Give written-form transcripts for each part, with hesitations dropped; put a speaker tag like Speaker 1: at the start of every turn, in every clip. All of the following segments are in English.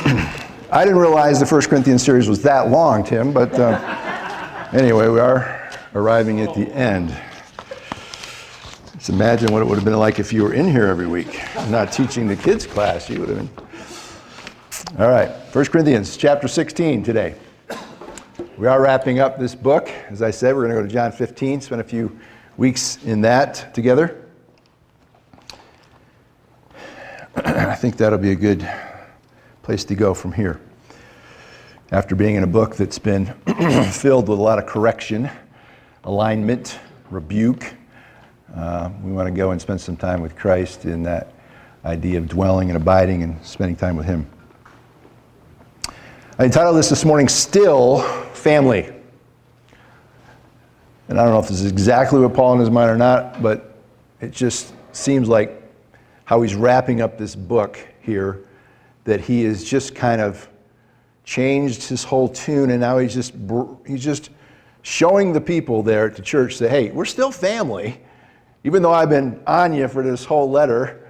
Speaker 1: I didn't realize the 1 Corinthians series was that long, Tim, but anyway, we are arriving at the end. Just imagine what it would have been like if you were in here every week, not teaching the kids' class. You would have been. All right, 1 Corinthians chapter 16 today. We are wrapping up this book. As I said, we're going to go to John 15, spend a few weeks in that together. I think that'll be a good place to go from here. After being in a book that's been filled with a lot of correction, alignment, rebuke, we want to go and spend some time with Christ in that idea of dwelling and abiding and spending time with Him. I entitled this morning, Still Family. And I don't know if this is exactly what Paul in his mind or not, but it just seems like how he's wrapping up this book here, that he has just kind of changed his whole tune, and now he's just showing the people there at the church that, hey, we're still family. Even though I've been on you for this whole letter,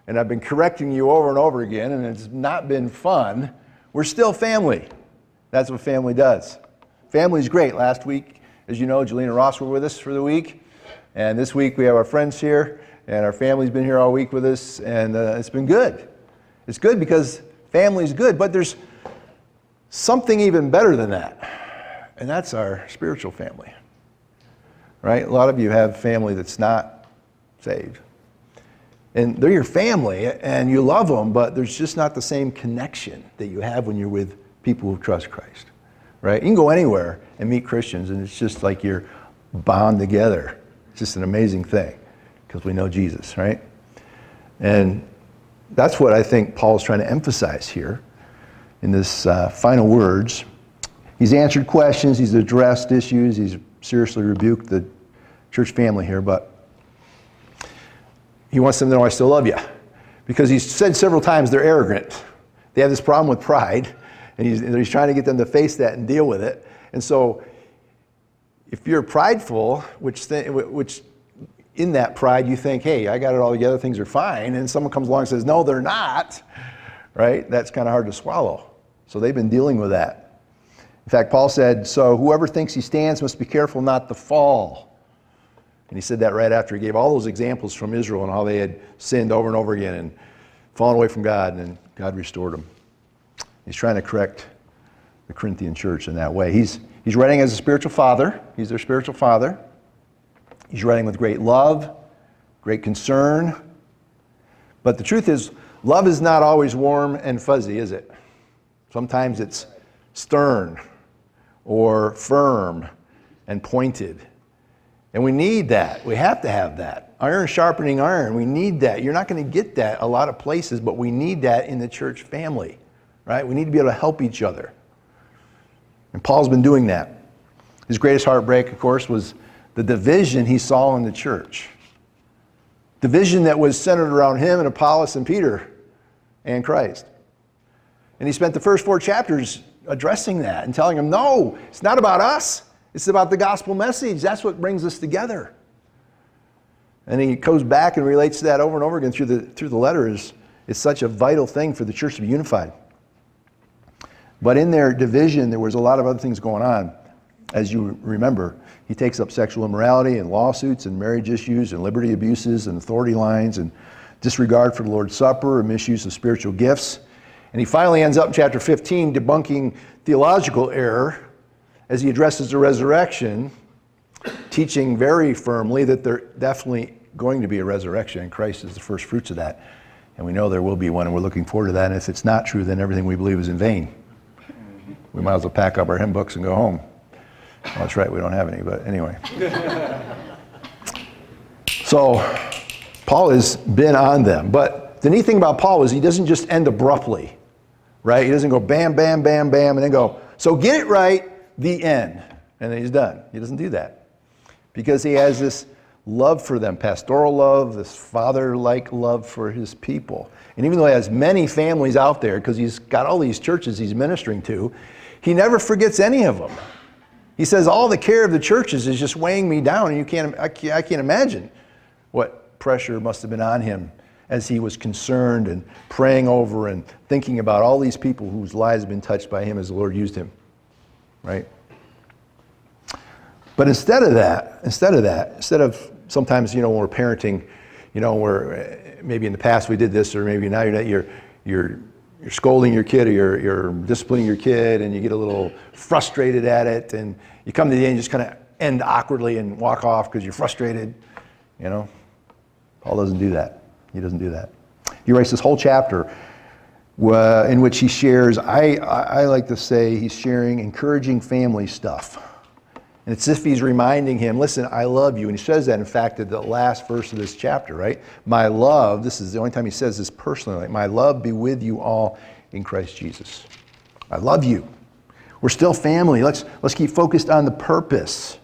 Speaker 1: and I've been correcting you over and over again, and it's not been fun, we're still family. That's what family does. Family's great. Last week, as you know, Jelena Ross were with us for the week, and this week we have our friends here, and our family's been here all week with us, and it's been good. It's good because family's good, but there's something even better than that, and that's our spiritual family, right? A lot of you have family that's not saved, and they're your family, and you love them, but there's just not the same connection that you have when you're with people who trust Christ, right? You can go anywhere and meet Christians, and it's just like you're bound together. It's just an amazing thing because we know Jesus, right? And that's what I think Paul's trying to emphasize here in this final words. He's answered questions, he's addressed issues, he's seriously rebuked the church family here, but he wants them to know I still love you. Because he's said several times they're arrogant. They have this problem with pride, and he's trying to get them to face that and deal with it. And so if you're prideful, which in that pride you think, hey, I got it all together, things are fine, and someone comes along and says, no, they're not, right? That's kind of hard to swallow. So they've been dealing with that. In fact, Paul said, so whoever thinks he stands must be careful not to fall. And he said that right after he gave all those examples from Israel and how they had sinned over and over again and fallen away from God, and then God restored them. He's trying to correct the Corinthian church in that way. He's writing as a spiritual father. He's their spiritual father. He's writing with great love, great concern. But the truth is, love is not always warm and fuzzy, is it? Sometimes it's stern or firm and pointed. And we need that. We have to have that. Iron sharpening iron. We need that. You're not going to get that a lot of places, but we need that in the church family, right? We need to be able to help each other. And Paul's been doing that. His greatest heartbreak, of course, was the division he saw in the church. Division that was centered around him and Apollos and Peter and Christ. And he spent the first 4 chapters addressing that and telling them, no, it's not about us. It's about the gospel message. That's what brings us together. And he goes back and relates to that over and over again through the letters. It's such a vital thing for the church to be unified. But in their division, there was a lot of other things going on. As you remember, he takes up sexual immorality and lawsuits and marriage issues and liberty abuses and authority lines and disregard for the Lord's Supper and misuse of spiritual gifts. And he finally ends up in chapter 15 debunking theological error as he addresses the resurrection, teaching very firmly that there definitely going to be a resurrection, and Christ is the first fruits of that. And we know there will be one, and we're looking forward to that. And if it's not true, then everything we believe is in vain. We might as well pack up our hymn books and go home. Well, that's right, we don't have any, but anyway. So, Paul has been on them. But the neat thing about Paul is he doesn't just end abruptly, right? He doesn't go bam, bam, bam, bam, and then go, so get it right, the end. And then he's done. He doesn't do that. Because he has this love for them, pastoral love, this father-like love for his people. And even though he has many families out there, because he's got all these churches he's ministering to, he never forgets any of them. He says, all the care of the churches is just weighing me down, and I can't imagine what pressure must have been on him as he was concerned and praying over and thinking about all these people whose lives have been touched by him as the Lord used him, right? But instead of sometimes, when we're parenting, where maybe in the past we did this, or maybe now you're scolding your kid, or you're disciplining your kid, and you get a little frustrated at it, and you come to the end, you just kind of end awkwardly and walk off because you're frustrated. Paul doesn't do that. He doesn't do that. He writes this whole chapter in which he shares, I like to say he's sharing encouraging family stuff. And it's as if he's reminding him, listen, I love you. And he says that, in fact, at the last verse of this chapter, right? My love, this is the only time he says this personally, like, my love be with you all in Christ Jesus. I love you. We're still family. Let's keep focused on the purpose.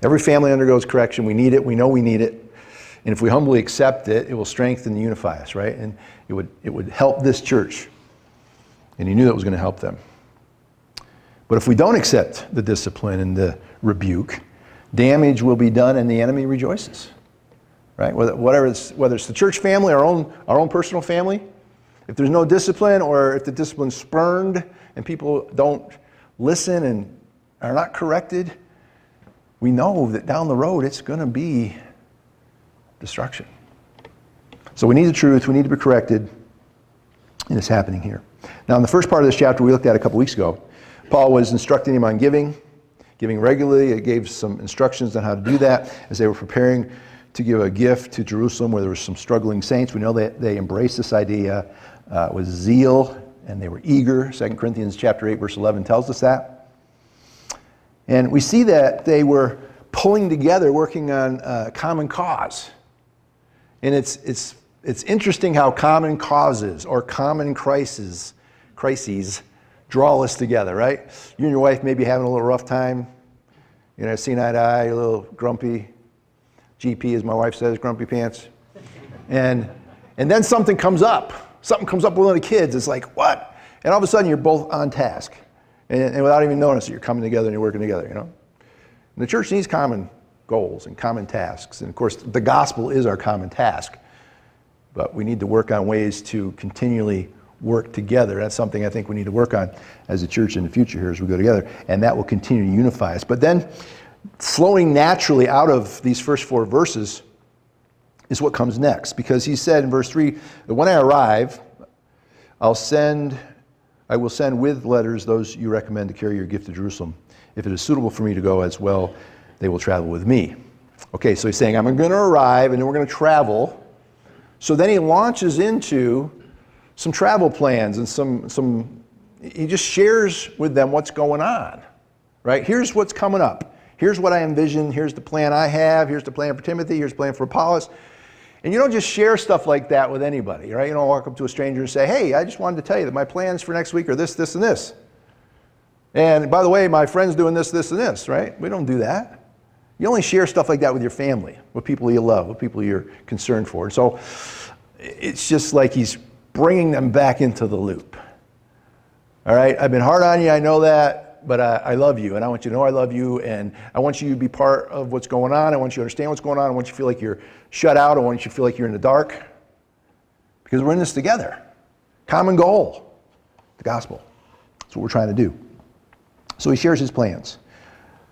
Speaker 1: Every family undergoes correction. We need it. We know we need it. And if we humbly accept it, it will strengthen and unify us, right? And it would help this church. And he knew that was going to help them. But if we don't accept the discipline and the rebuke, damage will be done and the enemy rejoices, right? Whether it's the church family, our own personal family, if there's no discipline, or if the discipline's spurned and people don't listen and are not corrected, we know that down the road it's going to be destruction. So we need the truth, we need to be corrected, and it's happening here. Now, in the first part of this chapter we looked at a couple weeks ago, Paul was instructing him on giving regularly. It gave some instructions on how to do that as they were preparing to give a gift to Jerusalem where there were some struggling saints. We know that they embraced this idea with zeal, and they were eager. 2 Corinthians chapter 8, verse 11 tells us that. And we see that they were pulling together, working on a common cause. And it's interesting how common causes or common crises draw us together, right? You and your wife may be having a little rough time, seeing eye to eye, a little grumpy, GP as my wife says, grumpy pants. And then something comes up with one of the kids. It's like, what? And all of a sudden you're both on task. And without even noticing, you're coming together and you're working together, And the church needs common goals and common tasks. And of course, the gospel is our common task. But we need to work on ways to continually work together. That's something I think we need to work on as a church in the future here as we go together. And that will continue to unify us. But then, flowing naturally out of these first 4 verses is what comes next. Because he said in verse 3, that when I arrive, I will send with letters those you recommend to carry your gift to Jerusalem. If it is suitable for me to go as well, they will travel with me. Okay, so he's saying, I'm going to arrive and then we're going to travel. So then he launches into some travel plans and he just shares with them what's going on, right? Here's what's coming up. Here's what I envision. Here's the plan I have. Here's the plan for Timothy. Here's the plan for Apollos. And you don't just share stuff like that with anybody, right? You don't walk up to a stranger and say, hey, I just wanted to tell you that my plans for next week are this, this, and this. And by the way, my friend's doing this, this, and this, right? We don't do that. You only share stuff like that with your family, with people you love, with people you're concerned for. And so it's just like he's bringing them back into the loop. All right, I've been hard on you, I know that, but I love you, and I want you to know I love you, and I want you to be part of what's going on. I want you to understand what's going on. I want you to feel like you're shut out. I want you to feel like you're in the dark, because we're in this together. Common goal, the gospel. That's what we're trying to do. So he shares his plans.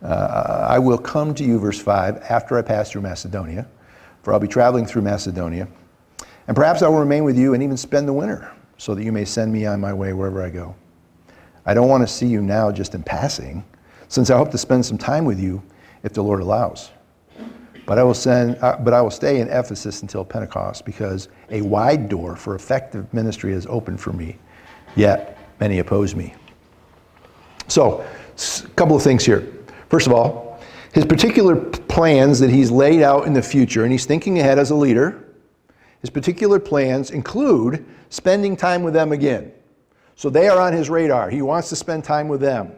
Speaker 1: I will come to you, verse 5, after I pass through Macedonia, for I'll be traveling through Macedonia. And perhaps I will remain with you and even spend the winter, so that you may send me on my way wherever I go. I don't want to see you now just in passing, since I hope to spend some time with you if the Lord allows. But I will stay in Ephesus until Pentecost, because a wide door for effective ministry is open for me, yet many oppose me. So, a couple of things here. First of all, his particular plans that he's laid out in the future, and he's thinking ahead as a leader. His particular plans include spending time with them again. So they are on his radar. He wants to spend time with them.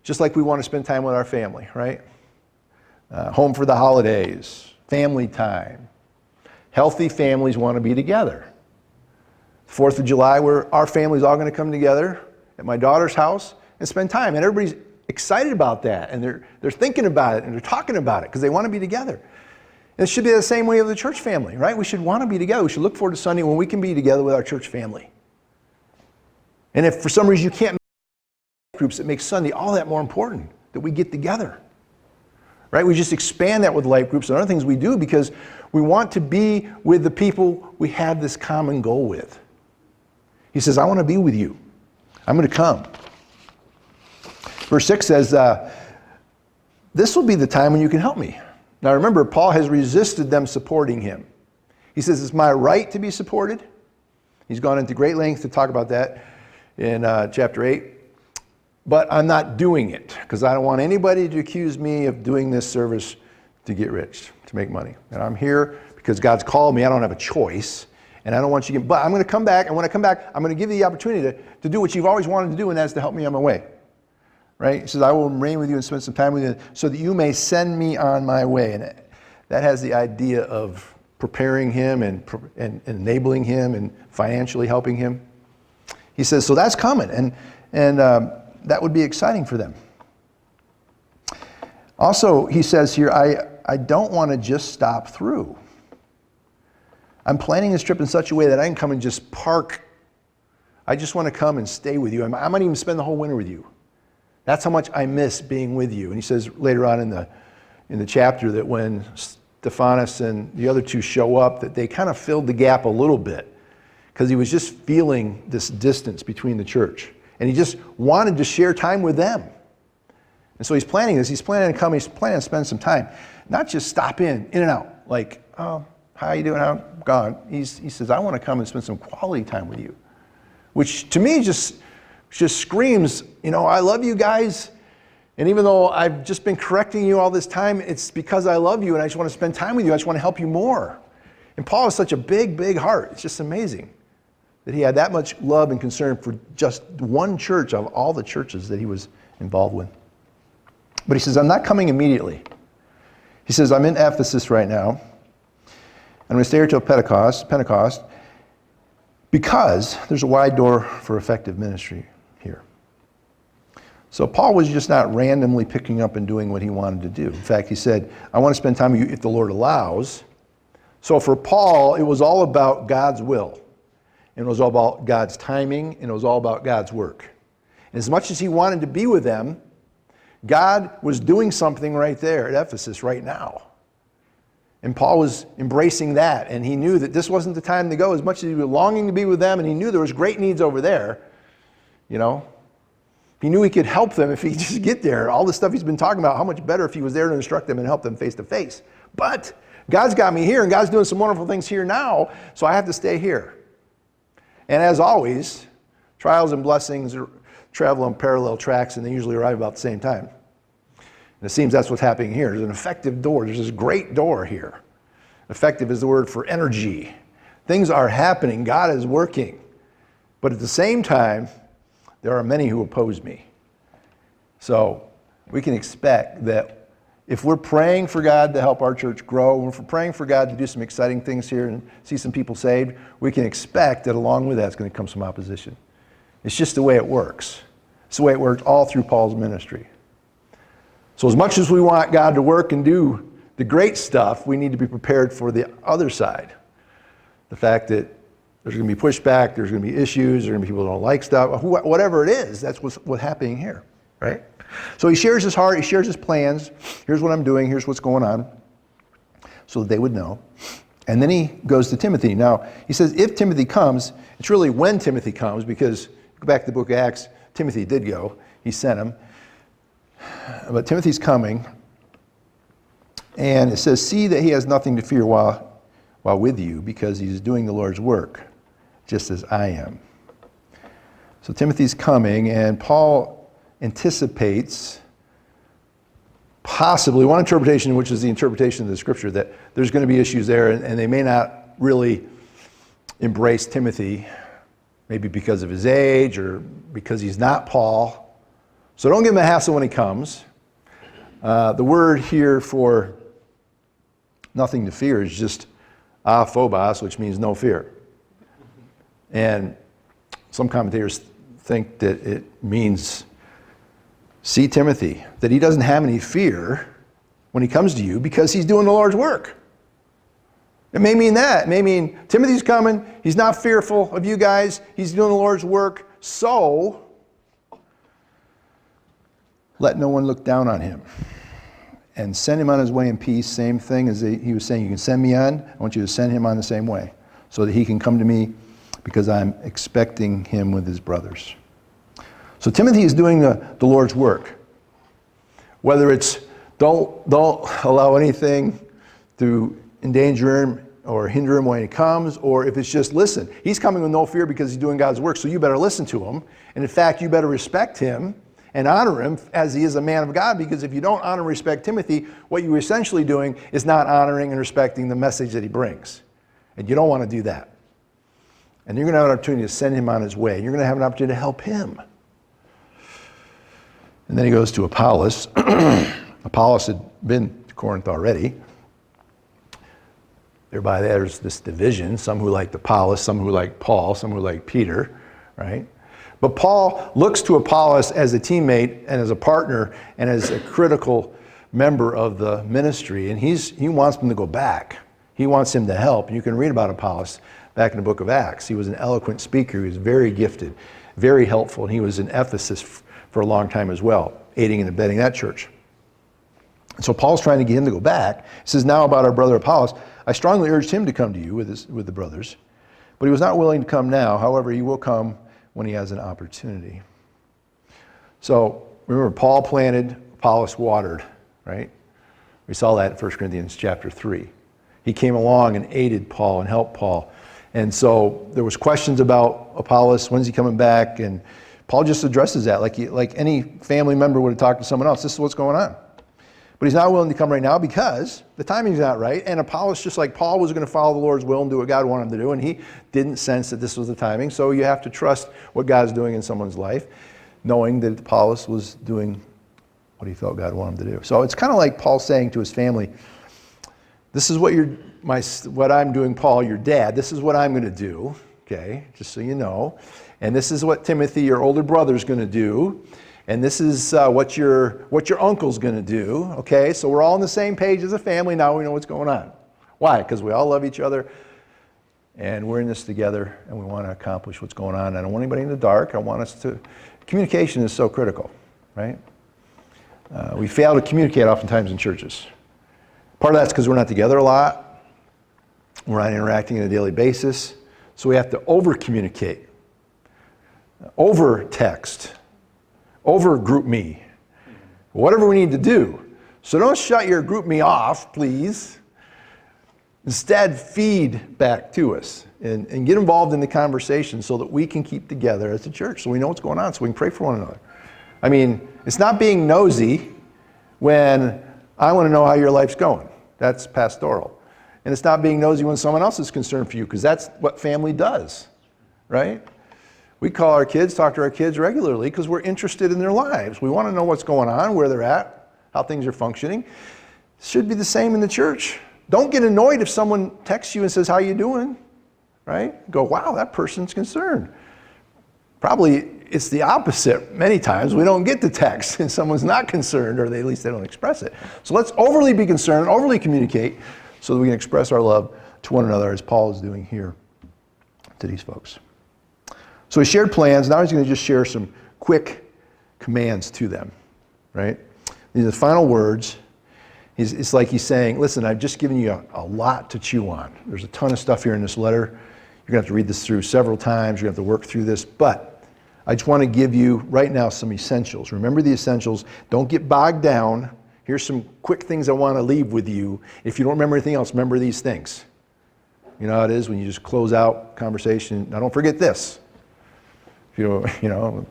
Speaker 1: Just like we want to spend time with our family, right? Home for the holidays, family time. Healthy families want to be together. 4th of July, our family's all going to come together at my daughter's house and spend time. And everybody's excited about that. And they're thinking about it and they're talking about it because they want to be together. And it should be the same way of the church family, right? We should want to be together. We should look forward to Sunday when we can be together with our church family. And if for some reason you can't make groups, it makes Sunday all that more important that we get together. Right? We just expand that with life groups and other things we do because we want to be with the people we have this common goal with. He says, I want to be with you. I'm going to come. Verse 6 says, this will be the time when you can help me. Now remember, Paul has resisted them supporting him. He says, it's my right to be supported. He's gone into great length to talk about that in chapter 8. But I'm not doing it because I don't want anybody to accuse me of doing this service to get rich, to make money. And I'm here because God's called me. I don't have a choice. And I don't want you to get, but I'm going to come back. And when I come back, I'm going to give you the opportunity to do what you've always wanted to do, and that's to help me on my way. Right? He says, I will remain with you and spend some time with you so that you may send me on my way. And that has the idea of preparing him and enabling him and financially helping him. He says, so that's coming. And that would be exciting for them. Also, he says here, I don't want to just stop through. I'm planning this trip in such a way that I can come and just park. I just want to come and stay with you. I might even spend the whole winter with you. That's how much I miss being with you. And he says later on in the chapter that when Stephanas and the other two show up, that they kind of filled the gap a little bit because he was just feeling this distance between the church. And he just wanted to share time with them. And so he's planning this. He's planning to come. He's planning to spend some time. Not just stop in and out. Like, oh, how you doing? How gone? He says, I want to come and spend some quality time with you. Which to me just screams, I love you guys. And even though I've just been correcting you all this time, it's because I love you and I just want to spend time with you. I just want to help you more. And Paul has such a big, big heart. It's just amazing that he had that much love and concern for just one church of all the churches that he was involved with. But he says, I'm not coming immediately. He says, I'm in Ephesus right now. I'm going to stay here till Pentecost, because there's a wide door for effective ministry here. So Paul was just not randomly picking up and doing what he wanted to do. In fact, he said, I want to spend time with you if the Lord allows. So for Paul, it was all about God's will. And it was all about God's timing, and it was all about God's work. And as much as he wanted to be with them, God was doing something right there at Ephesus right now. And Paul was embracing that, and he knew that this wasn't the time to go as much as he was longing to be with them, and he knew there was great needs over there. He knew he could help them if he could just get there. All the stuff he's been talking about, how much better if he was there to instruct them and help them face to face. But God's got me here, and God's doing some wonderful things here now, so I have to stay here. And as always, trials and blessings travel on parallel tracks, and they usually arrive about the same time. And it seems that's what's happening here. There's an effective door. There's this great door here. Effective is the word for energy. Things are happening. God is working. But at the same time, there are many who oppose me. So we can expect that if we're praying for God to help our church grow, if we're praying for God to do some exciting things here and see some people saved, we can expect that along with that is going to come some opposition. It's just the way it works. It's the way it worked all through Paul's ministry. So as much as we want God to work and do the great stuff, we need to be prepared for the other side. The fact that there's going to be pushback, there's going to be issues, there's going to be people who don't like stuff, whatever it is, that's what's happening here, right? So he shares his heart, he shares his plans. Here's what I'm doing, here's what's going on, so that they would know. And then he goes to Timothy. Now, he says if Timothy comes, it's really when Timothy comes, because go back to the book of Acts, Timothy did go, he sent him. But Timothy's coming, and it says, see that he has nothing to fear while with you, because he's doing the Lord's work, just as I am. So Timothy's coming, and Paul anticipates possibly one interpretation, which is the interpretation of the scripture, that there's going to be issues there, and they may not really embrace Timothy, maybe because of his age or because he's not Paul. So don't give him a hassle when he comes. The word here for nothing to fear is just aphobos, which means no fear. And some commentators think that it means, see Timothy, that he doesn't have any fear when he comes to you because he's doing the Lord's work. It may mean that. It may mean Timothy's coming. He's not fearful of you guys. He's doing the Lord's work. So, let no one look down on him. And send him on his way in peace. Same thing as he was saying, you can send me on. I want you to send him on the same way so that he can come to me because I'm expecting him with his brothers. So Timothy is doing the Lord's work. Whether it's don't allow anything to endanger him or hinder him when he comes, or if it's just listen. He's coming with no fear because he's doing God's work, so you better listen to him. And in fact, you better respect him and honor him as he is a man of God, because if you don't honor and respect Timothy, what you're essentially doing is not honoring and respecting the message that he brings. And you don't want to do that. And you're going to have an opportunity to send him on his way. You're going to have an opportunity to help him. And then he goes to Apollos. Apollos had been to Corinth already. Thereby there's this division, some who liked Apollos, some who liked Paul, some who liked Peter, right? But Paul looks to Apollos as a teammate and as a partner and as a critical member of the ministry, and he wants him to go back. He wants him to help. You can read about Apollos back in the book of Acts. He was an eloquent speaker. He was very gifted, very helpful, and he was in Ephesus for a long time as well, aiding and abetting that church. So Paul's trying to get him to go back. He says, now about our brother Apollos, I strongly urged him to come to you with the brothers, but he was not willing to come now. However, he will come when he has an opportunity. So remember, Paul planted, Apollos watered, right? We saw that in 1 Corinthians chapter 3. He came along and aided Paul and helped Paul. And so there was questions about Apollos, when's he coming back? And Paul just addresses that like any family member would have talked to someone else. This is what's going on. But he's not willing to come right now because the timing's not right. And Apollos, just like Paul, was going to follow the Lord's will and do what God wanted him to do. And he didn't sense that this was the timing. So you have to trust what God's doing in someone's life, knowing that Apollos was doing what he felt God wanted him to do. So it's kind of like Paul saying to his family, this is what I'm doing, Paul, your dad. This is what I'm going to do, okay, just so you know. And this is what Timothy, your older brother, is going to do. And this is what your uncle's going to do, okay? So we're all on the same page as a family. Now we know what's going on. Why? Because we all love each other, and we're in this together, and we want to accomplish what's going on. I don't want anybody in the dark. I want us to... Communication is so critical, right? We fail to communicate oftentimes in churches. Part of that's because we're not together a lot. We're not interacting on a daily basis. So we have to over-communicate, over-text, over-group me, whatever we need to do. So don't shut your group me off, please. Instead, feed back to us and get involved in the conversation so that we can keep together as a church, so we know what's going on, so we can pray for one another. I mean, it's not being nosy when I want to know how your life's going. That's pastoral. And it's not being nosy when someone else is concerned for you, because that's what family does, right? We call our kids, talk to our kids regularly because we're interested in their lives. We want to know what's going on, where they're at, how things are functioning. It should be the same in the church. Don't get annoyed if someone texts you and says, how you doing? Right? Go, wow, that person's concerned. Probably it's the opposite. Many times we don't get the text and someone's not concerned, or at least they don't express it. So let's overly be concerned, overly communicate so that we can express our love to one another as Paul is doing here to these folks. So he shared plans. Now he's going to just share some quick commands to them, right? These are the final words. It's like he's saying, listen, I've just given you a lot to chew on. There's a ton of stuff here in this letter. You're going to have to read this through several times. You're going to have to work through this. But I just want to give you right now some essentials. Remember the essentials. Don't get bogged down. Here's some quick things I want to leave with you. If you don't remember anything else, remember these things. You know how it is when you just close out conversation. Now don't forget this.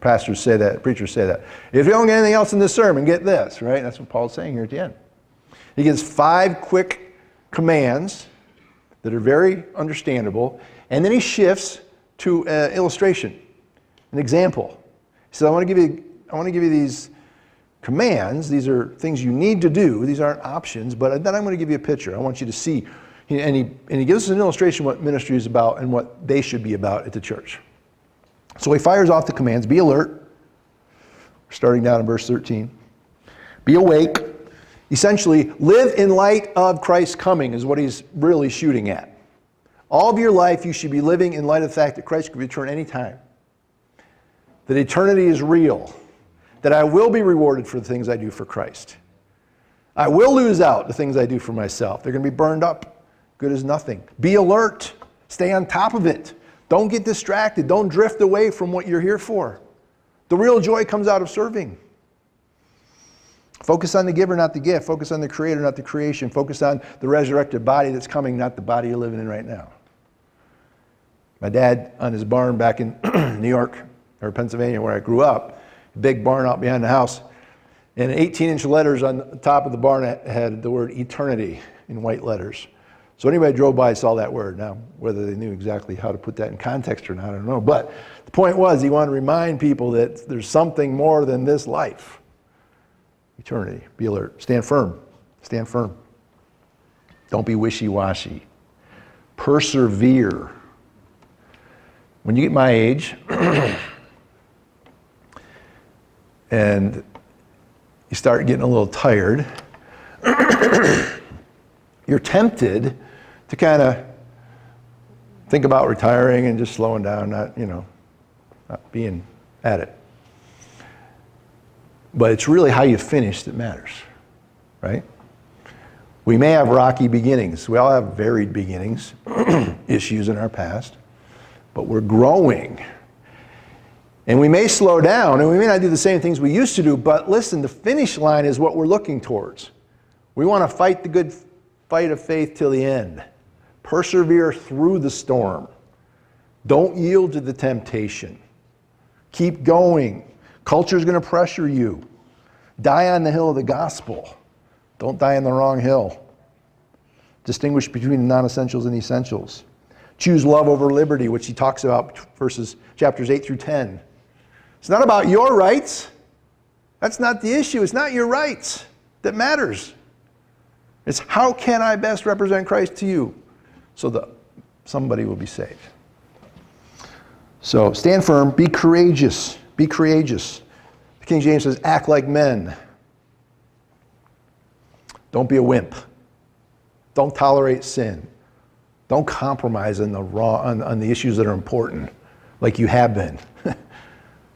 Speaker 1: Pastors say that, preachers say that. If you don't get anything else in this sermon, get this, right? That's what Paul's saying here at the end. He gives 5 quick commands that are very understandable, and then he shifts to an illustration, an example. He says, I want to give you these commands. These are things you need to do. These aren't options, but then I'm going to give you a picture. I want you to see. And he gives us an illustration of what ministry is about and what they should be about at the church. So he fires off the commands. Be alert. Starting down in verse 13. Be awake. Essentially, live in light of Christ's coming is what he's really shooting at. All of your life, you should be living in light of the fact that Christ could return any time. That eternity is real. That I will be rewarded for the things I do for Christ. I will lose out the things I do for myself. They're going to be burned up. Good as nothing. Be alert. Stay on top of it. Don't get distracted. Don't drift away from what you're here for. The real joy comes out of serving. Focus on the giver, not the gift. Focus on the creator, not the creation. Focus on the resurrected body that's coming, not the body you're living in right now. My dad, on his barn back in New York, or Pennsylvania, where I grew up, big barn out behind the house, and 18-inch letters on the top of the barn had the word eternity in white letters. So anybody who drove by saw that word. Now, whether they knew exactly how to put that in context or not, I don't know. But the point was, he wanted to remind people that there's something more than this life. Eternity. Be alert. Stand firm. Stand firm. Don't be wishy-washy. Persevere. When you get my age, and you start getting a little tired, you're tempted to kind of think about retiring and just slowing down, not being at it. But it's really how you finish that matters, right? We may have rocky beginnings. We all have varied beginnings, issues in our past, but we're growing. And we may slow down, and we may not do the same things we used to do, but listen, the finish line is what we're looking towards. We want to fight the good fight of faith till the end. Persevere through the storm. Don't yield to the temptation. Keep going. Culture is going to pressure you. Die on the hill of the gospel. Don't die on the wrong hill. Distinguish between the non-essentials and the essentials. Choose love over liberty, which he talks about chapters 8 through 10. It's not about your rights. That's not the issue. It's not your rights that matters. It's how can I best represent Christ to you so that somebody will be saved. So stand firm, be courageous, be courageous. The King James says, act like men. Don't be a wimp. Don't tolerate sin. Don't compromise on the issues that are important, like you have been.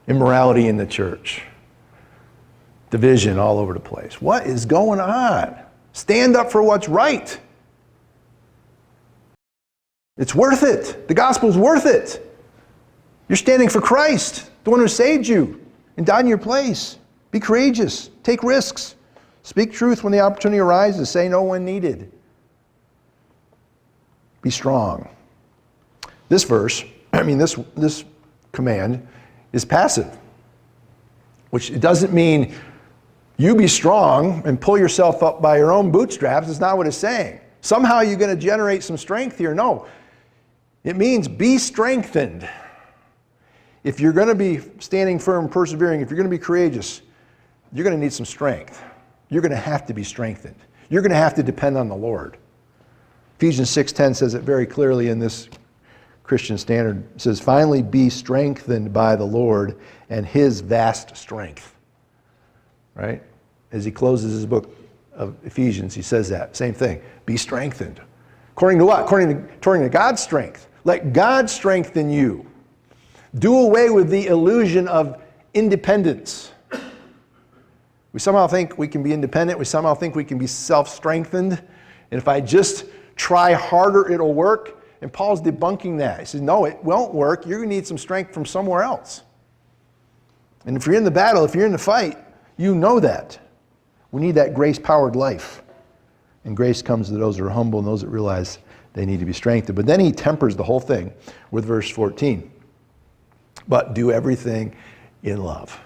Speaker 1: Immorality in the church. Division all over the place. What is going on? Stand up for what's right. It's worth it. The gospel's worth it. You're standing for Christ, the one who saved you and died in your place. Be courageous. Take risks. Speak truth when the opportunity arises. Say no when needed. Be strong. This command is passive, which it doesn't mean you be strong and pull yourself up by your own bootstraps. It's not what it's saying. Somehow you're going to generate some strength here. No. It means be strengthened. If you're going to be standing firm, persevering, if you're going to be courageous, you're going to need some strength. You're going to have to be strengthened. You're going to have to depend on the Lord. Ephesians 6:10 says it very clearly in this Christian Standard. It says, finally be strengthened by the Lord and his vast strength. Right? As he closes his book of Ephesians, he says that. Same thing. Be strengthened. According to what? According to God's strength. Let God strengthen you. Do away with the illusion of independence. We somehow think we can be independent. We somehow think we can be self-strengthened. And if I just try harder, it'll work. And Paul's debunking that. He says, no, it won't work. You're going to need some strength from somewhere else. And if you're in the battle, if you're in the fight, you know that. We need that grace-powered life. And grace comes to those who are humble and those that realize they need to be strengthened. But then he tempers the whole thing with verse 14. But do everything in love.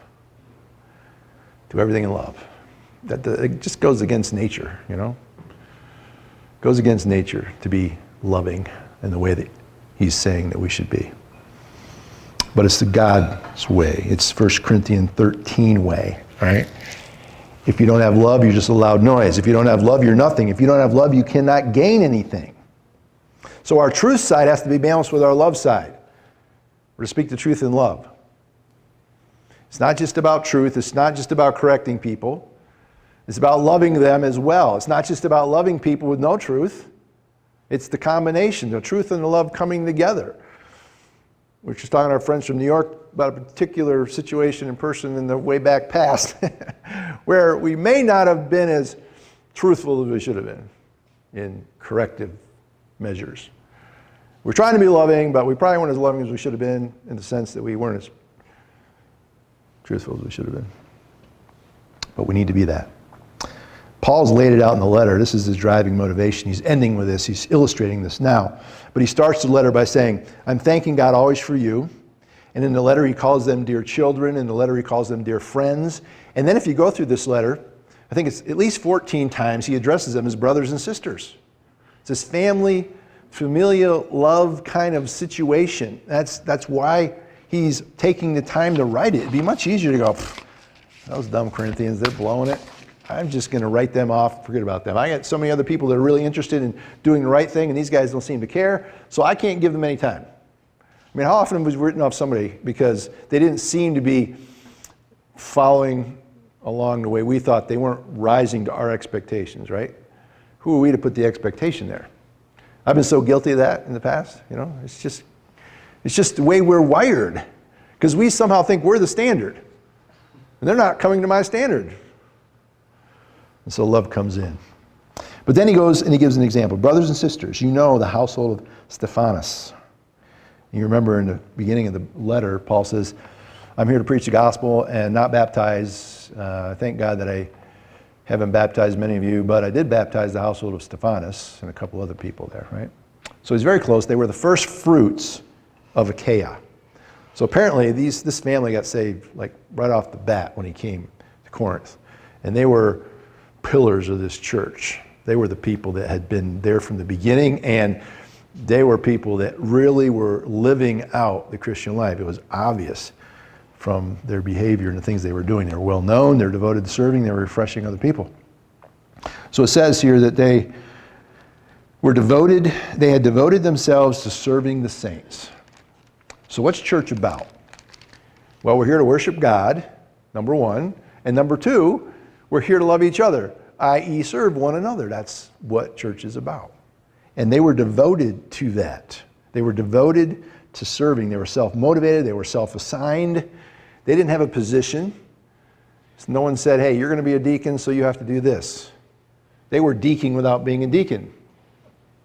Speaker 1: Do everything in love. It just goes against nature, Goes against nature to be loving in the way that he's saying that we should be. But it's the God's way. It's 1 Corinthians 13 way, right? If you don't have love, you're just a loud noise. If you don't have love, you're nothing. If you don't have love, you cannot gain anything. So our truth side has to be balanced with our love side. We're to speak the truth in love. It's not just about truth. It's not just about correcting people. It's about loving them as well. It's not just about loving people with no truth. It's the combination, the truth and the love coming together. We were just talking to our friends from New York about a particular situation in person in the way back past where we may not have been as truthful as we should have been in corrective measures. We're trying to be loving, but we probably weren't as loving as we should have been in the sense that we weren't as truthful as we should have been. But we need to be that. Paul's laid it out in the letter. This is his driving motivation. He's ending with this. He's illustrating this now. But he starts the letter by saying, I'm thanking God always for you. And in the letter he calls them dear children. In the letter he calls them dear friends. And then if you go through this letter, I think it's at least 14 times he addresses them as brothers and sisters. It's this family, familial love kind of situation. That's why he's taking the time to write it. It'd be much easier to go, those dumb Corinthians, they're blowing it. I'm just going to write them off, forget about them. I got so many other people that are really interested in doing the right thing, and these guys don't seem to care, so I can't give them any time. I mean, how often was written off somebody because they didn't seem to be following along the way we thought, they weren't rising to our expectations, right? Who are we to put the expectation there? I've been so guilty of that in the past, you know? It's just the way we're wired, because we somehow think we're the standard, and they're not coming to my standard. And so love comes in. But then he goes and he gives an example. Brothers and sisters, you know the household of Stephanas. You remember in the beginning of the letter, Paul says, I'm here to preach the gospel and not baptize. Thank God that I haven't baptized many of you, but I did baptize the household of Stephanas and a couple other people there, right? So he's very close. They were the first fruits of Achaia. So apparently this family got saved like right off the bat when he came to Corinth. And they were pillars of this church. They were the people that had been there from the beginning, and they were people that really were living out the Christian life. It was obvious from their behavior and the things they were doing. They were well known, they were devoted to serving, they were refreshing other people. So it says here that they had devoted themselves to serving the saints. So what's church about? Well, we're here to worship God, number one, and number two, we're here to love each other, i.e. serve one another. That's what church is about. And they were devoted to that. They were devoted to serving. They were self-motivated. They were self-assigned. They didn't have a position. So no one said, hey, you're going to be a deacon, so you have to do this. They were deaconing without being a deacon.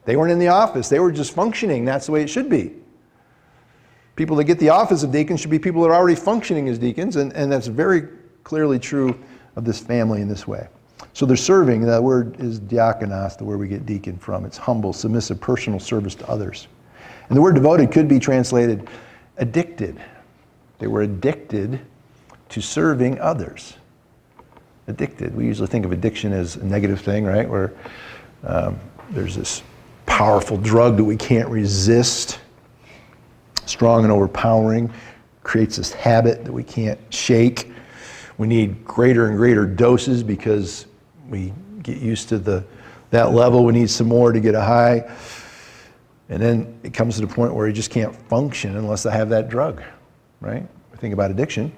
Speaker 1: They weren't in the office. They were just functioning. That's the way it should be. People that get the office of deacon should be people that are already functioning as deacons, and that's very clearly true of this family in this way. So they're serving. That word is diakonos, the word we get deacon from. It's humble, submissive, personal service to others. And the word devoted could be translated addicted. They were addicted to serving others. Addicted. We usually think of addiction as a negative thing, right? Where there's this powerful drug that we can't resist, strong and overpowering, creates this habit that we can't shake. We need greater and greater doses because we get used to that level. We need some more to get a high. And then it comes to the point where you just can't function unless I have that drug, right? Think about addiction.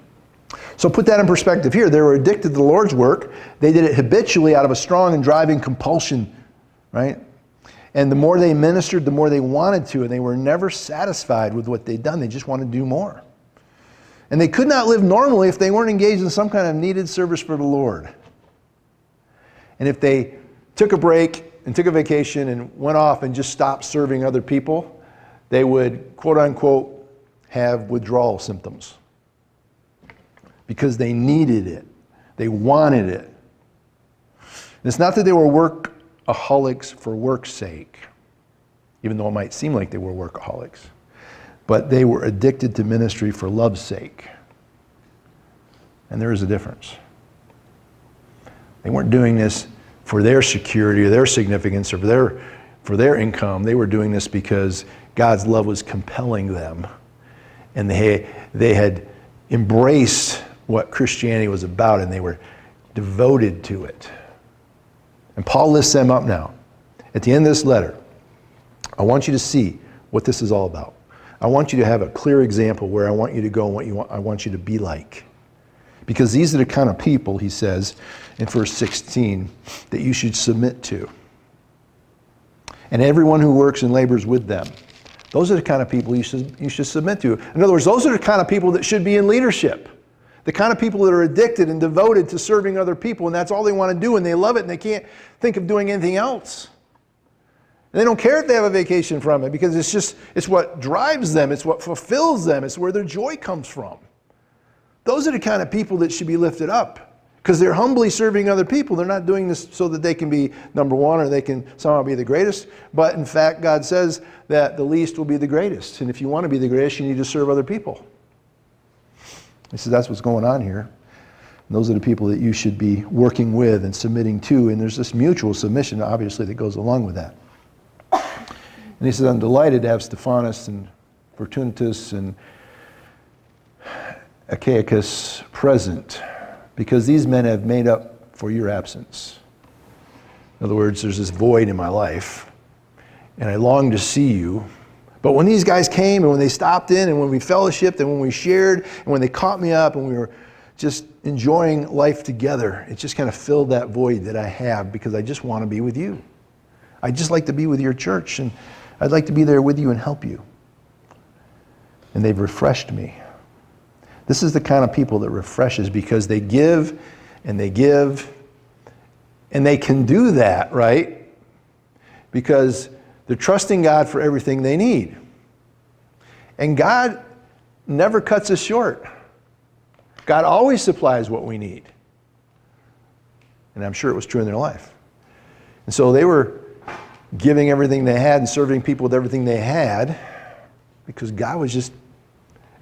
Speaker 1: So put that in perspective here. They were addicted to the Lord's work. They did it habitually out of a strong and driving compulsion, right? And the more they ministered, the more they wanted to, and they were never satisfied with what they'd done. They just wanted to do more. And they could not live normally if they weren't engaged in some kind of needed service for the Lord. And if they took a break and took a vacation and went off and just stopped serving other people, they would, quote unquote, have withdrawal symptoms. Because they needed it. They wanted it. And it's not that they were workaholics for work's sake, even though it might seem like they were workaholics. But they were addicted to ministry for love's sake. And there is a difference. They weren't doing this for their security or their significance or for their income. They were doing this because God's love was compelling them. And they had embraced what Christianity was about, and they were devoted to it. And Paul lists them up now. At the end of this letter, I want you to see what this is all about. I want you to have a clear example where I want you to go and I want you to be like. Because these are the kind of people, he says in verse 16, that you should submit to. and everyone who works and labors with them. Those are the kind of people you should submit to. In other words, those are the kind of people that should be in leadership. The kind of people that are addicted and devoted to serving other people, and that's all they want to do, and they love it, and they can't think of doing anything else. And they don't care if they have a vacation from it, because it's what drives them, it's what fulfills them, it's where their joy comes from. Those are the kind of people that should be lifted up, because they're humbly serving other people. They're not doing this so that they can be number one or they can somehow be the greatest. But in fact, God says that the least will be the greatest. And if you want to be the greatest, you need to serve other people. He says that's what's going on here. And those are the people that you should be working with and submitting to. And there's this mutual submission, obviously, that goes along with that. And he says, I'm delighted to have Stephanas and Fortunatus and Achaicus present, because these men have made up for your absence. In other words, there's this void in my life, and I long to see you. But when these guys came, and when they stopped in, and when we fellowshiped, and when we shared, and when they caught me up, and we were just enjoying life together, it just kind of filled that void that I have, because I just want to be with you. I just like to be with your church, and I'd like to be there with you and help you. And they've refreshed me. This is the kind of people that refreshes, because they give, and they give, and they can do that, right? Because they're trusting God for everything they need. And God never cuts us short. God always supplies what we need. And I'm sure it was true in their life. And so they were giving everything they had and serving people with everything they had, because God was just,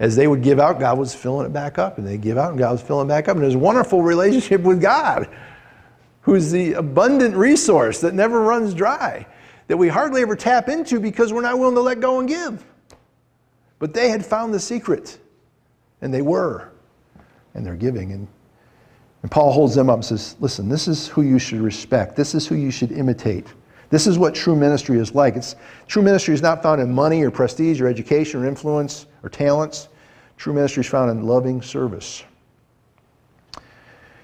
Speaker 1: as they would give out, God was filling it back up. And they'd give out, and God was filling it back up. And there's a wonderful relationship with God, who's the abundant resource that never runs dry, that we hardly ever tap into because we're not willing to let go and give. But they had found the secret, and they were, and they're giving. And Paul holds them up and says, listen, this is who you should respect. This is who you should imitate. This is what true ministry is like. True ministry is not found in money or prestige or education or influence or talents. True ministry is found in loving service.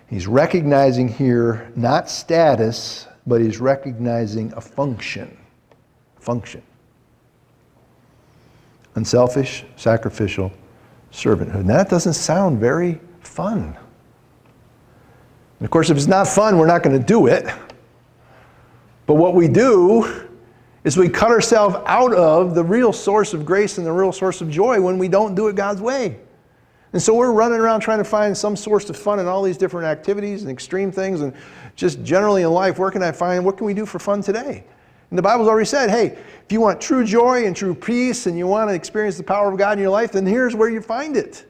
Speaker 1: He's recognizing here not status, but he's recognizing a function. Function. Unselfish, sacrificial servanthood. Now that doesn't sound very fun. And of course, if it's not fun, we're not going to do it. But what we do is we cut ourselves out of the real source of grace and the real source of joy when we don't do it God's way. And so we're running around trying to find some source of fun in all these different activities and extreme things, and just generally in life, what can we do for fun today? And the Bible's already said, hey, if you want true joy and true peace and you want to experience the power of God in your life, then here's where you find it.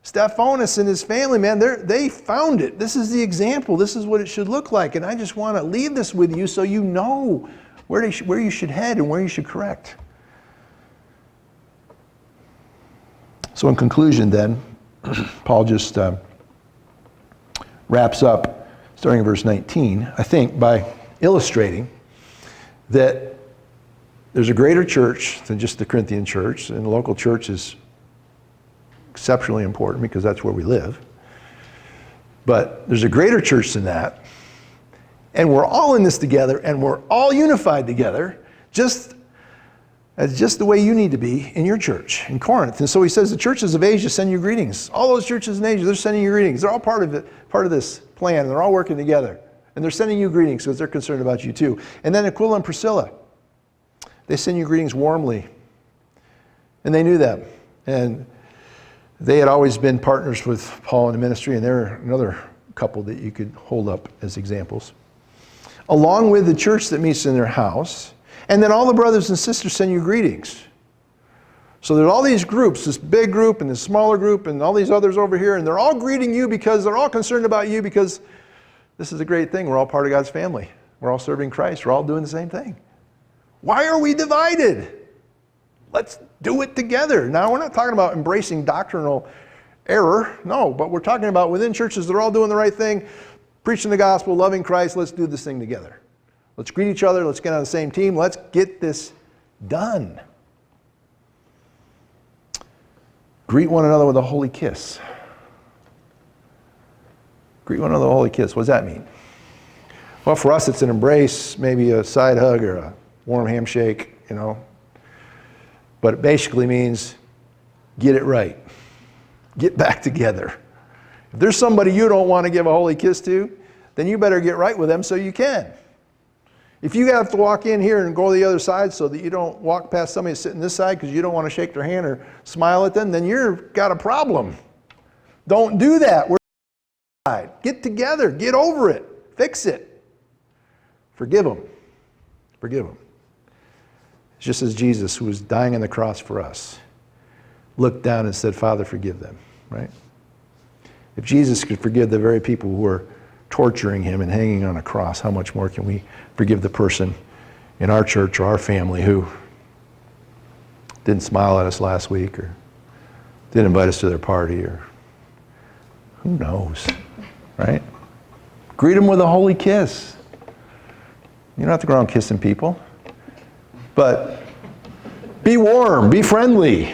Speaker 1: Stephanas and his family, man, they found it. This is the example. This is what it should look like. And I just want to leave this with you so you know where you should head and where you should correct. So in conclusion then, Paul just wraps up, starting in verse 19, I think, by illustrating that there's a greater church than just the Corinthian church, and the local church is exceptionally important because that's where we live. But there's a greater church than that, and we're all in this together, and we're all unified together, just the way you need to be in your church in Corinth. And so he says the churches of Asia send you greetings. All those churches in Asia, they're sending you greetings. They're all part of it, part of this plan, and they're all working together. And they're sending you greetings because they're concerned about you too. And then Aquila and Priscilla, they send you greetings warmly. And they knew them. And they had always been partners with Paul in the ministry, and they're another couple that you could hold up as examples. Along with the church that meets in their house, and then all the brothers and sisters send you greetings. So there's all these groups, this big group and this smaller group and all these others over here, and they're all greeting you because they're all concerned about you, because this is a great thing. We're all part of God's family. We're all serving Christ. We're all doing the same thing. Why are we divided? Let's do it together. Now, we're not talking about embracing doctrinal error. No, but we're talking about within churches, they're all doing the right thing, preaching the gospel, loving Christ. Let's do this thing together. Let's greet each other. Let's get on the same team. Let's get this done. Greet one another with a holy kiss. Greet one another with a holy kiss. What does that mean? Well, for us, it's an embrace, maybe a side hug or a warm handshake, you know. But it basically means get it right. Get back together. If there's somebody you don't want to give a holy kiss to, then you better get right with them so you can. If you have to walk in here and go to the other side so that you don't walk past somebody sitting this side because you don't want to shake their hand or smile at them, then you've got a problem. Don't do that. Get together. Get over it. Fix it. Forgive them. Forgive them. It's just as Jesus, who was dying on the cross for us, looked down and said, Father, forgive them, right? If Jesus could forgive the very people who are torturing him and hanging on a cross, how much more can we forgive the person in our church or our family who didn't smile at us last week or didn't invite us to their party, or who knows, right? Greet them with a holy kiss. You don't have to go around kissing people, but be warm, be friendly.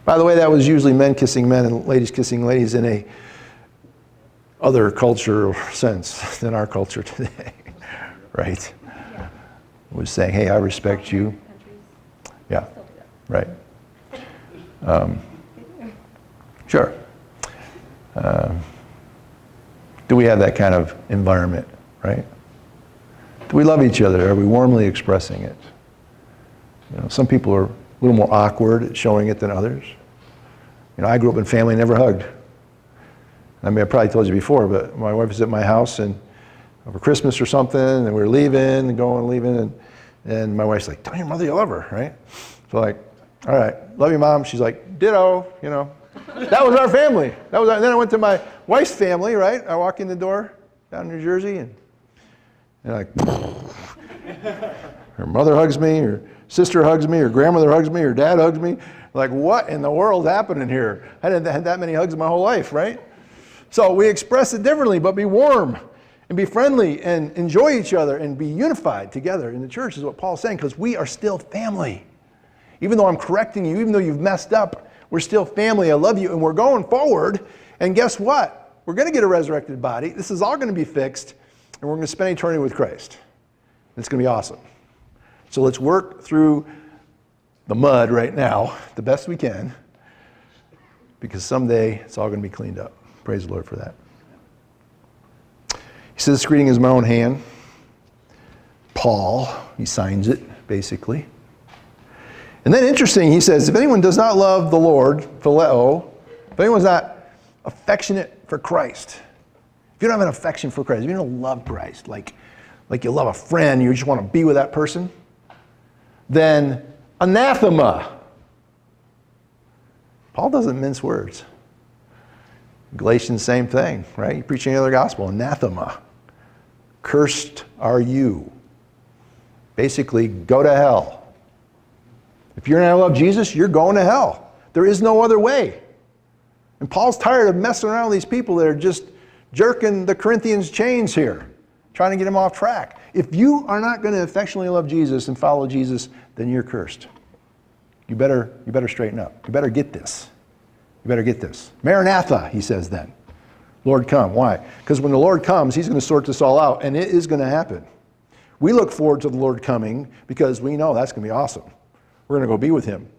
Speaker 1: By the way, that was usually men kissing men and ladies kissing ladies in a other cultural sense than our culture today, right? It was saying, hey, I respect you. Yeah, right. Sure. Do we have that kind of environment, right? Do we love each other? Are we warmly expressing it? You know, some people are a little more awkward at showing it than others. You know, I grew up in a family never hugged. I mean, I probably told you before, but my wife was at my house and over Christmas or something, and we were leaving and going, leaving, and my wife's like, tell your mother you love her, right? So like, all right, love you, Mom. She's like, ditto, you know. That was our family. And then I went to my wife's family, right? I walk in the door down in New Jersey, and like, her mother hugs me, her sister hugs me, her grandmother hugs me, her dad hugs me. Like, what in the world's happening here? I hadn't had that many hugs in my whole life, right? So we express it differently, but be warm and be friendly and enjoy each other and be unified together in the church is what Paul's saying, because we are still family. Even though I'm correcting you, even though you've messed up, we're still family. I love you, and we're going forward. And guess what? We're going to get a resurrected body. This is all going to be fixed, and we're going to spend eternity with Christ. It's going to be awesome. So let's work through the mud right now the best we can, because someday it's all going to be cleaned up. Praise the Lord for that. He says, this greeting is my own hand. Paul, he signs it, basically. And then interesting, he says, if anyone does not love the Lord, phileo, if anyone's not affectionate for Christ, if you don't have an affection for Christ, if you don't love Christ, like you love a friend, you just want to be with that person, then anathema. Paul doesn't mince words. Galatians, same thing, right? You preach any other gospel, anathema. Cursed are you. Basically, go to hell. If you're not love Jesus, you're going to hell. There is no other way. And Paul's tired of messing around with these people that are just jerking the Corinthians' chains here, trying to get them off track. If you are not going to affectionately love Jesus and follow Jesus, then you're cursed. You better straighten up. You better get this. You better get this. Maranatha, he says then. Lord, come. Why? Because when the Lord comes, he's going to sort this all out, and it is going to happen. We look forward to the Lord coming because we know that's going to be awesome. We're going to go be with him.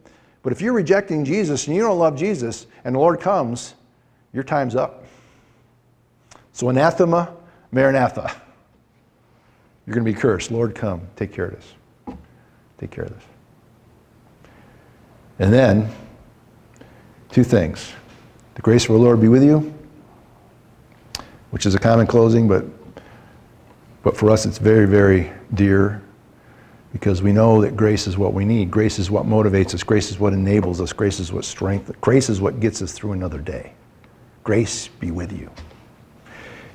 Speaker 1: But if you're rejecting Jesus and you don't love Jesus and the Lord comes, your time's up. So anathema, Maranatha. You're going to be cursed. Lord, come. Take care of this. Take care of this. And then, two things. The grace of our Lord be with you, which is a common closing, but for us it's very, very dear, because we know that grace is what we need. Grace is what motivates us. Grace is what enables us. Grace is what strengthens. Grace is what gets us through another day. Grace be with you.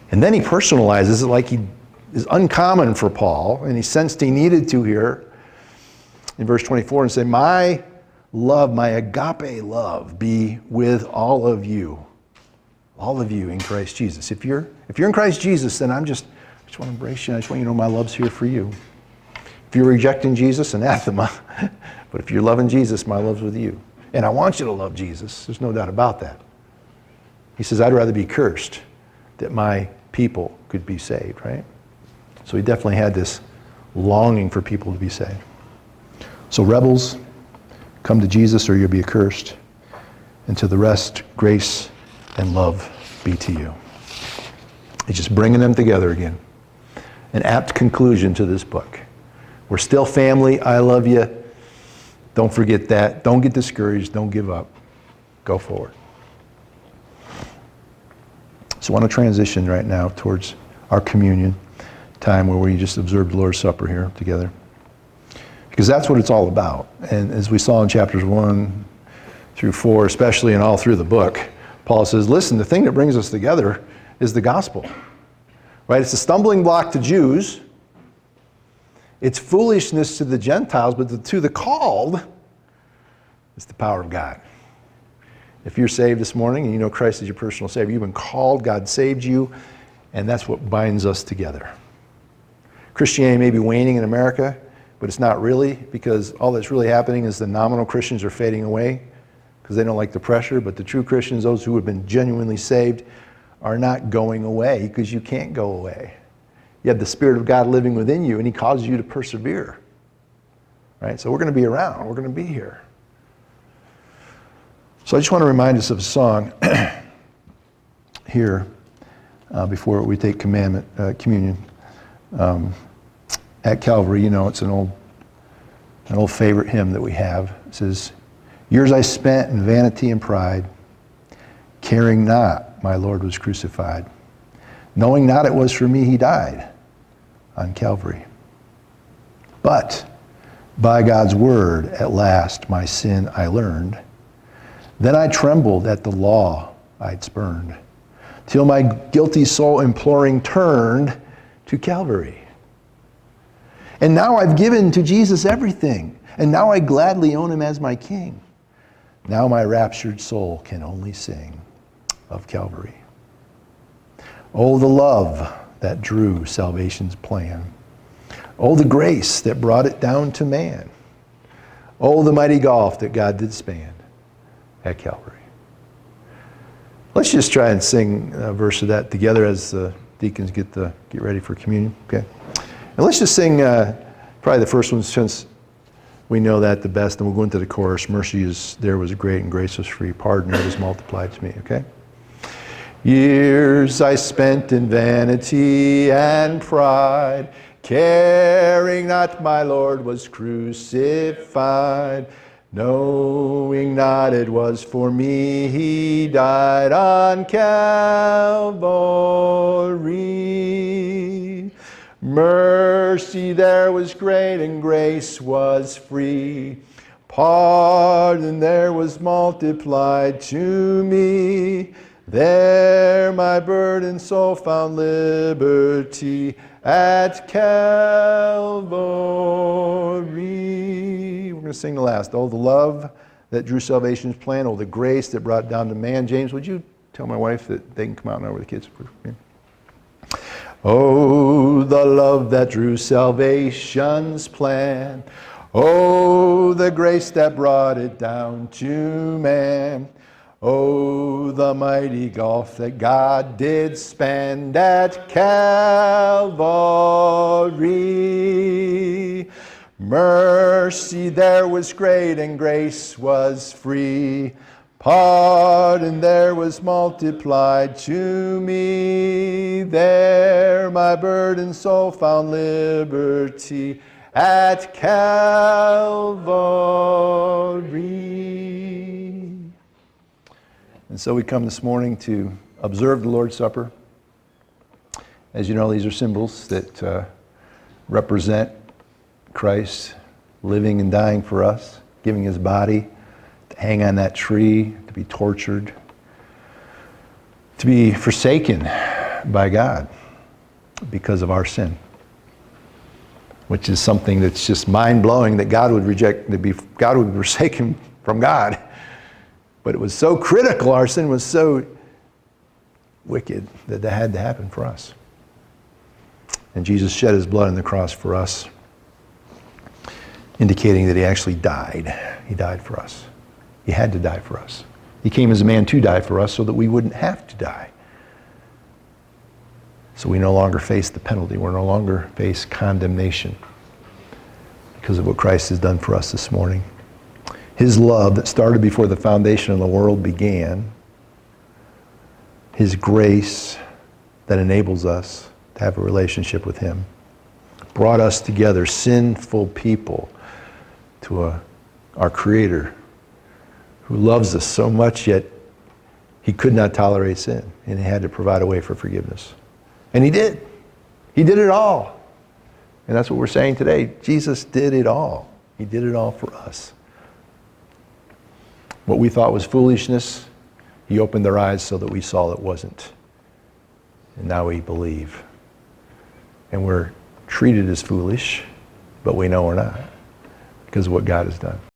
Speaker 1: And then he personalizes it like he is uncommon for Paul, and he sensed he needed to here in verse 24 and say, my love, my agape love be with all of you in Christ Jesus. If you're in Christ Jesus, then I just want to embrace you. I just want you to know my love's here for you. If you're rejecting Jesus, anathema. But if you're loving Jesus, my love's with you. And I want you to love Jesus. There's no doubt about that. He says, I'd rather be cursed that my people could be saved, right? So he definitely had this longing for people to be saved. So rebels, come to Jesus or you'll be accursed. And to the rest, grace and love be to you. He's just bringing them together again. An apt conclusion to this book. We're still family. I love you. Don't forget that. Don't get discouraged. Don't give up. Go forward. So I want to transition right now towards our communion time where we just observe the Lord's Supper here together. Because that's what it's all about. And as we saw in chapters 1 through 4, especially and all through the book, Paul says, listen, the thing that brings us together is the gospel. Right? It's a stumbling block to Jews. It's foolishness to the Gentiles, but to the called, it's the power of God. If you're saved this morning and you know Christ is your personal Savior, you've been called, God saved you, and that's what binds us together. Christianity may be waning in America, but it's not really, because all that's really happening is the nominal Christians are fading away because they don't like the pressure, but the true Christians, those who have been genuinely saved, are not going away because you can't go away. You have the Spirit of God living within you, and He causes you to persevere. Right? So we're going to be around. We're going to be here. So I just want to remind us of a song here before we take communion. At Calvary, you know, it's an old favorite hymn that we have. It says, "Years I spent in vanity and pride, caring not my Lord was crucified, knowing not it was for me He died on Calvary. But by God's word at last my sin I learned. Then I trembled at the law I'd spurned, till my guilty soul imploring turned to Calvary. And now I've given to Jesus everything, and now I gladly own Him as my King. Now my raptured soul can only sing of Calvary. Oh, the love that drew salvation's plan. Oh, the grace that brought it down to man. Oh, the mighty gulf that God did span at Calvary." Let's just try and sing a verse of that together as the deacons get ready for communion. Okay. And let's just sing probably the first one, since we know that the best, and we'll go into the chorus. Mercy is there was great and grace was free. Pardon it is multiplied to me. Okay. Years I spent in vanity and pride, caring not my Lord was crucified, knowing not it was for me He died on Calvary. Mercy there was great and grace was free. Pardon there was multiplied to me. There my burdened soul found liberty at Calvary. We're going to sing the last. Oh, the love that drew salvation's plan. Oh, the grace that brought it down to man. James, would you tell my wife that they can come out now with the kids? Oh, the love that drew salvation's plan. Oh, the grace that brought it down to man. Oh, the mighty gulf that God did span at Calvary. Mercy there was great and grace was free. Pardon there was multiplied to me. There my burdened soul found liberty at Calvary. And so we come this morning to observe the Lord's Supper. As you know, these are symbols that represent Christ living and dying for us, giving His body to hang on that tree, to be tortured, to be forsaken by God because of our sin, which is something that's just mind-blowing that God would reject, God would forsake Him from God. But it was so critical, our sin was so wicked that that had to happen for us. And Jesus shed His blood on the cross for us, indicating that He actually died. He died for us. He had to die for us. He came as a man to die for us so that we wouldn't have to die. So we no longer face the penalty. We no longer face condemnation because of what Christ has done for us this morning. His love that started before the foundation of the world began, His grace that enables us to have a relationship with Him, brought us together, sinful people, to our Creator who loves us so much, yet He could not tolerate sin, and He had to provide a way for forgiveness. And He did. He did it all. And that's what we're saying today. Jesus did it all. He did it all for us. What we thought was foolishness, He opened our eyes so that we saw it wasn't. And now we believe. And we're treated as foolish, but we know we're not because of what God has done.